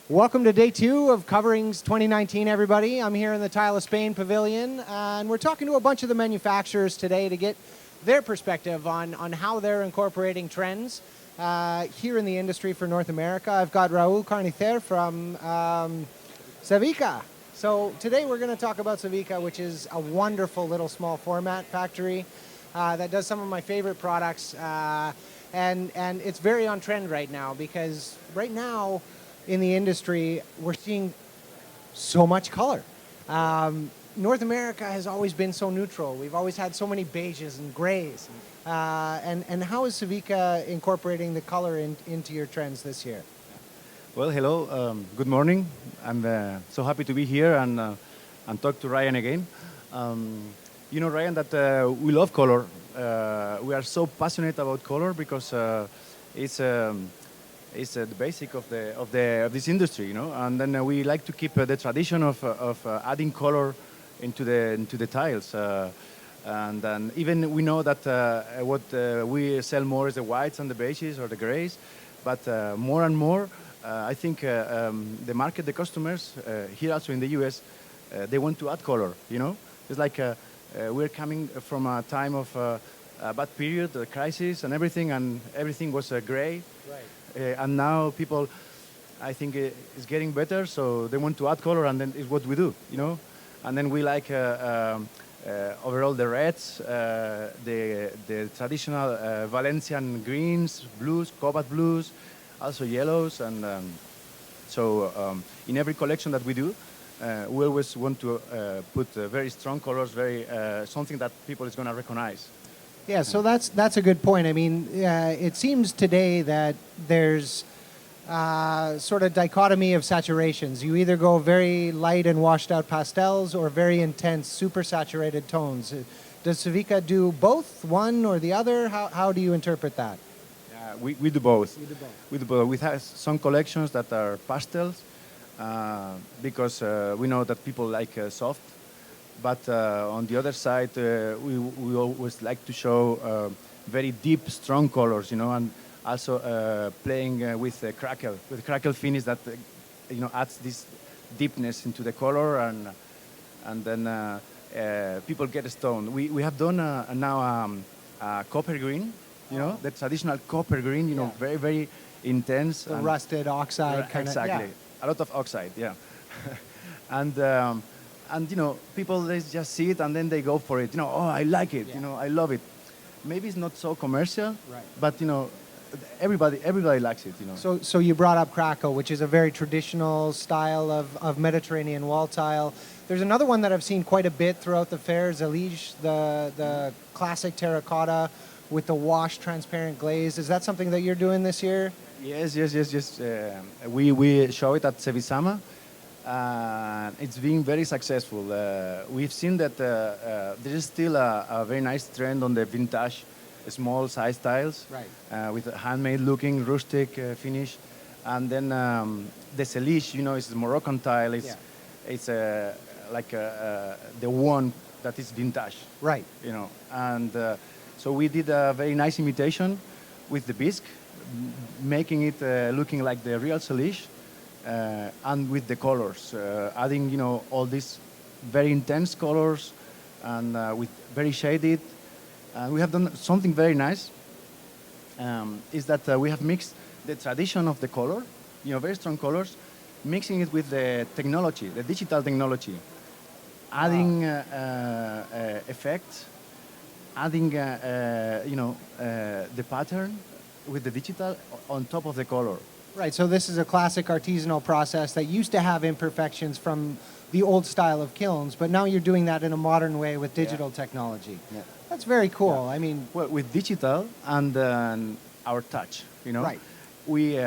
Welcome to day 2 of Coverings 2019, everybody. I'm here in the Tile of Spain Pavilion, and we're talking to a bunch of the manufacturers today to get their perspective on how they're incorporating trends here in the industry for North America. I've got Raul Carnicer from Cevica. So today we're going to talk about Cevica, which is a wonderful little small format factory that does some of my favorite products. And it's very on trend right now because right now in the industry we're seeing so much color. North America has always been so neutral. We've always had so many beiges and grays. And how is Cevica incorporating the color into your trends this year? Well, hello. Good morning. I'm so happy to be here and talk to Ryan again. You know, Ryan, that we love color. We are so passionate about color because it's the basic of this industry, you know. And then we like to keep the tradition of adding color into the tiles. And then even we know that what we sell more is the whites and the beiges or the grays, but more and more. I think the market, the customers, here also in the US, they want to add color, you know? It's like we're coming from a time of a bad period, a crisis and everything was gray. Right. And now people, I think, is getting better, so they want to add color, and then it's what we do, you know? And then we like overall the reds, the traditional Valencian greens, blues, cobalt blues, also yellows, and so in every collection that we do, we always want to put very strong colors, very something that people is going to recognize. Yeah, so that's a good point. I mean, it seems today that there's sort of dichotomy of saturations. You either go very light and washed out pastels or very intense, super saturated tones. Does Cevica do both, one or the other? How do you interpret that? We do both. You do both. We do both. We have some collections that are pastels because we know that people like soft. But on the other side, we always like to show very deep, strong colors, you know, and also playing with crackle finish that you know adds this deepness into the color, and then people get stoned. We have done now a copper green. You know, the traditional copper green, you know, very, very intense. The rusted oxide kind of. Exactly. Yeah. A lot of oxide, yeah. and you know, people, they just see it and then they go for it. You know, oh, I like it. Yeah. You know, I love it. Maybe it's not so commercial, Right. but, you know, everybody likes it, you know. So you brought up crackle, which is a very traditional style of Mediterranean wall tile. There's another one that I've seen quite a bit throughout the fair, Zalige, the classic terracotta with the washed transparent glaze. Is that something that you're doing this year? Yes. We show it at Cevisama. It's been very successful. We've seen that there is still a very nice trend on the vintage small size tiles, Right. with a handmade looking rustic finish. And then the Celige, you know, is a Moroccan tile. It's like the one that is vintage. Right. You know, and so we did a very nice imitation with the bisque, making it looking like the real Celige, and with the colors, adding, you know, all these very intense colors and with very shaded. We have done something very nice, is that we have mixed the tradition of the color, you know, very strong colors, mixing it with the technology, the digital technology, adding effects, adding, you know, the pattern with the digital on top of the color. Right, so this is a classic artisanal process that used to have imperfections from the old style of kilns, but now you're doing that in a modern way with digital technology. Yeah. That's very cool. Yeah. I mean, well, with digital and our touch, you know, Right. we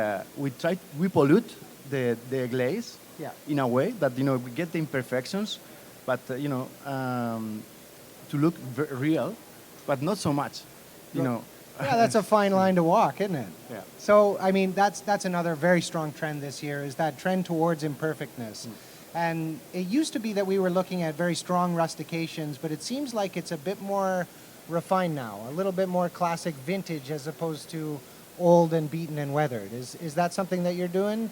pollute the glaze, Yeah. in a way that, you know, we get the imperfections, but you know, to look real, but not so much, you know. yeah, that's a fine line to walk, isn't it? Yeah. So, I mean, that's another very strong trend this year, is that trend towards imperfectness. And it used to be that we were looking at very strong rustications, but it seems like it's a bit more refined now, a little bit more classic vintage as opposed to old and beaten and weathered. Is that something that you're doing?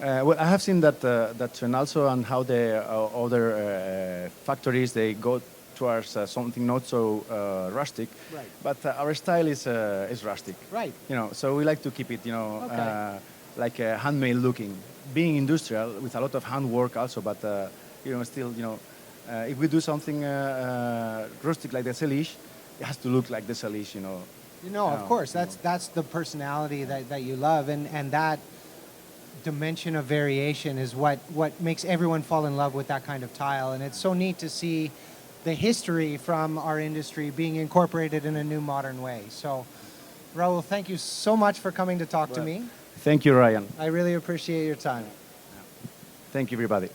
Well, I have seen that trend also, and how the other factories they go towards something not so rustic. Right. But our style is rustic. Right. You know, so we like to keep it, Okay. like handmade looking, being industrial with a lot of handwork also. But still, if we do something rustic like the Celiche, it has to look like the Celiche. Of course, that's the personality that you love, and that dimension of variation is what makes everyone fall in love with that kind of tile. And it's so neat to see the history from our industry being incorporated in a new modern way. So, Raul, thank you so much for coming to talk to me. Thank you, Ryan. I really appreciate your time. Thank you, everybody.